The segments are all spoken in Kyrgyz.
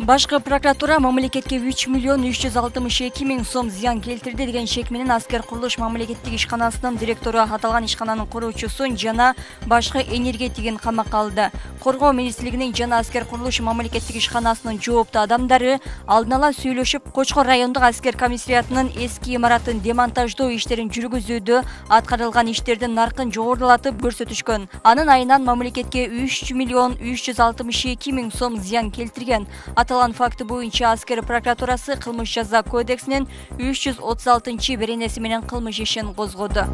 Башкы прокуратура мамлекетке 3 миллион 362 миң сом зыян келтирди деген шек менен Аскер курулуш мамлекеттик ишканасынын директору аталган ишкананын куруучусун жана башкы энергетигин камакка алды. Коргоо министрлигинин жана Аскер курулуш мамлекеттик ишканасынын жооптуу адамдары алдын ала сүйлөшүп, Кочкор райондук аскер комиссариатынын эски имаратын демонтаждоо иштерин жүргүзүүдө аткарылган иштердин наркын жогорулатып көрсөтүшкөн. Анын айынан мамлекетке 3 миллион 362 миң сом зыян келтирген. Аталган факты боюнча Аскер прокуратурасы кылмыш жаза кодексинин 336 менен кылмыш ишин козгоду.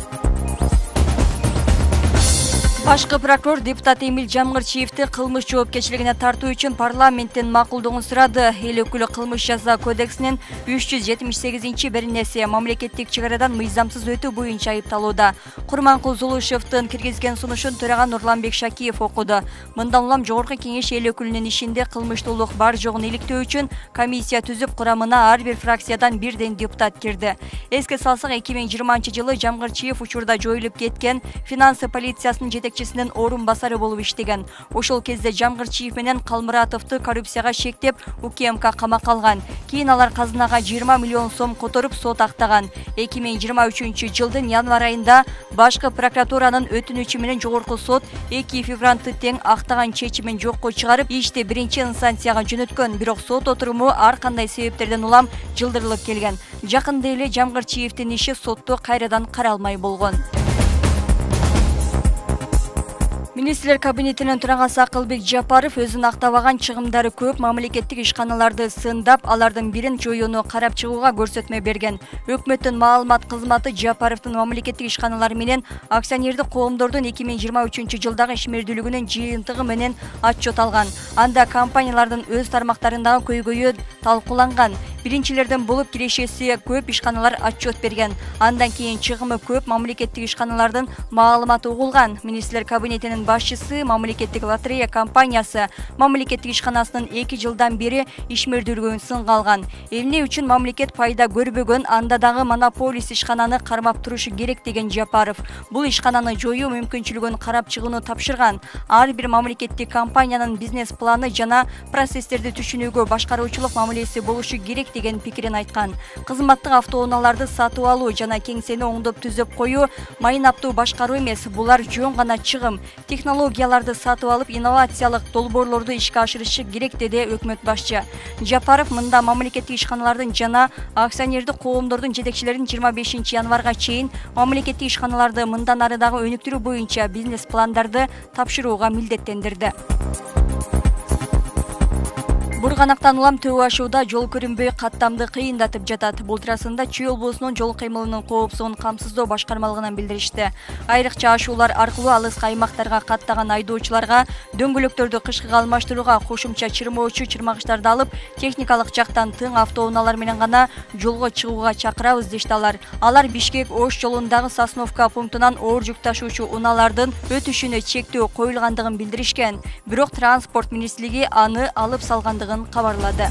Башкы прокурор депутат Эмил Жамгырчиевди кылмыш жоопкерчилигине тартуу үчүн парламенттен макулдугун сурады. Эл өкүлү кылмыш жаза кодексинин 378 мамлекеттик чек арадан мыйзамсыз өтүү боюнча айыпталууда. Курманкул Зулушевдин киргизген сунушун төраган Нурланбек Шакиев окуду. Мындан улам жогорку кеңеш эл өкүлүнүн ишинде кылмыштуулук бар жогун иликтөө үчүн комиссия түзүп, курамына ар бир фракциядан бирден депутат кирди. Эске салсак, 2020-жылы Жамгырчиев учурда жоюлуп кеткен финансы полициясынын жетекчисинин орун басары болуп иштеген. Ошол кезде Жамгырчиев менен Калмуратовду коррупцияга шектеп, УКМК камакка алган. Кийин алар казынага 20 миллион сом которуп сот актаган. 2023-жылдын январь айында башкы прокуратуранын өтүнүчү менен жогорку сот 2 февралды тең актаган чечимин жокко чыгарып, ишти биринчи инстанцияга жөнөткөн. Бирок сот отуруму ар кандай себептерден улам жылдырылып келген. Жакында эле Жамгырчиевдин иши сотто кайрадан каралмай болгон. Министрлер кабинетинин төрагасы Акылбек Жапаров өзүн актабаган чыгымдары көп мамлекеттик ишканаларды сындап, алардын бирин жоюуну карап чыгууга көрсөтмө берген. Өкмөттүн маалымат кызматы Жапаровдун мамлекеттик ишканалары менен акционердик коомдордун 2023-жылдагы ишмердүүлүгүнүн жыйынтыгы менен отчет алган. Анда компаниялардын өз тармактарындагы көйгөйү талкууланган. Биринчилерден болуп кирешеси көп ишканалар отчет берген. Андан кийин чыгымы көп мамлекеттик ишканалардын маалыматы угулган. Министрлер кабинетинин башчысы мамлекеттик лотерея компаниясы мамлекеттик ишканасынын 2 жылдан бери ишмердүүлүгүн сынга алган. Эмне үчүн мамлекет пайда көрбөгөн, анда дагы монополист ишкананы кармап турушу керек деген Жапаров. Бул ишкананы жоюу мүмкүнчүлүгүн карап чыгууну тапшырган. Ар бир мамлекеттик компаниянын бизнес планы жана процесстерди түшүнүүгө башкаруучулук мамилеси болушу керек деген пикирин айткан. Кызматтык автоунааларды сатып алуу жана кеңсени оңдоп түзөп коюу майнаптуу башкаруу эмес, булар жөн гана чыгым. Технологияларды сатып алып, инновациялык долбоорлорду ишке ашырышы керек деди өкмөт башчы. Жапаров мында мамлекеттик ишканалардын жана акционердик коомдордун жетекчилерин 25 январга чейин мамлекеттик ишканаларды мындан ары дагы өнүктүрүү боюнча бизнес пландарды тапшырууга милдеттендирди. Бурганактан улам төө ашууда жол көрүнбөй каттамды кыйындатып жатат. Бултырасында Чүй облусунун жол кыймылынын коопсуздугун камсыздоо башкармалыгынан билдиришти. Айрыкча ашуулар аркылуу алыскы аймактарга каттаган айдоочуларга дөңгөлөктөрдү кышкыга алмаштырууга, кошумча чырмоочу чырмагычтарды алып, техникалык жактан тың автоунаалар менен гана жолго чыгууга чакырабыз дешти алар. Алар Бишкек-Ош жолундагы Сосновка пунктунан оор жүк ташуучу унаалардын өтүшүнө чектөө коюлгандыгын билдиришкен. Бирок транспорт министрлиги аны алып салгандыгын кабарлады.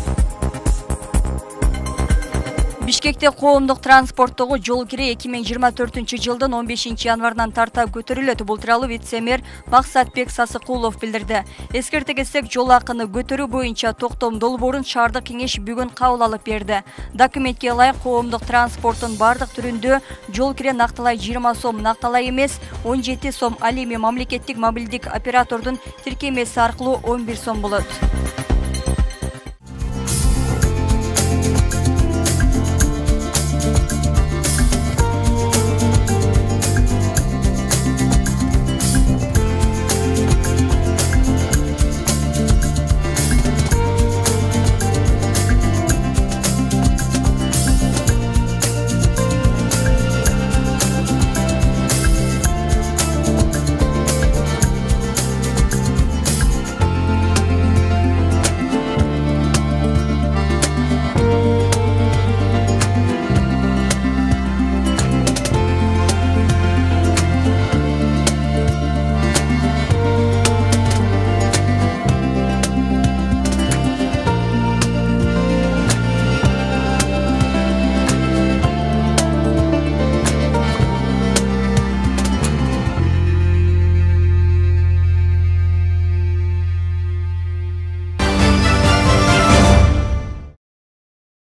Бишкекте коомдук транспорттогу жол кире 2024-жылдын 15 январынан тарта көтөрүлөт. Бул тууралуу вице-мэр Максатбек Сасыкулов билдирди. Эскерте кетсек, жол акыны көтөрүү боюнча токтом долбоорун шаардык кеңеш бүгүн кабыл алып берди. Документке ылайык коомдук транспорттун бардык түрүндө жол кире накталай 20 сом, накталай эмес 17 сом, ал эми мамлекеттик мобилдик оператордун тиркемеси аркылуу 11 сом болот.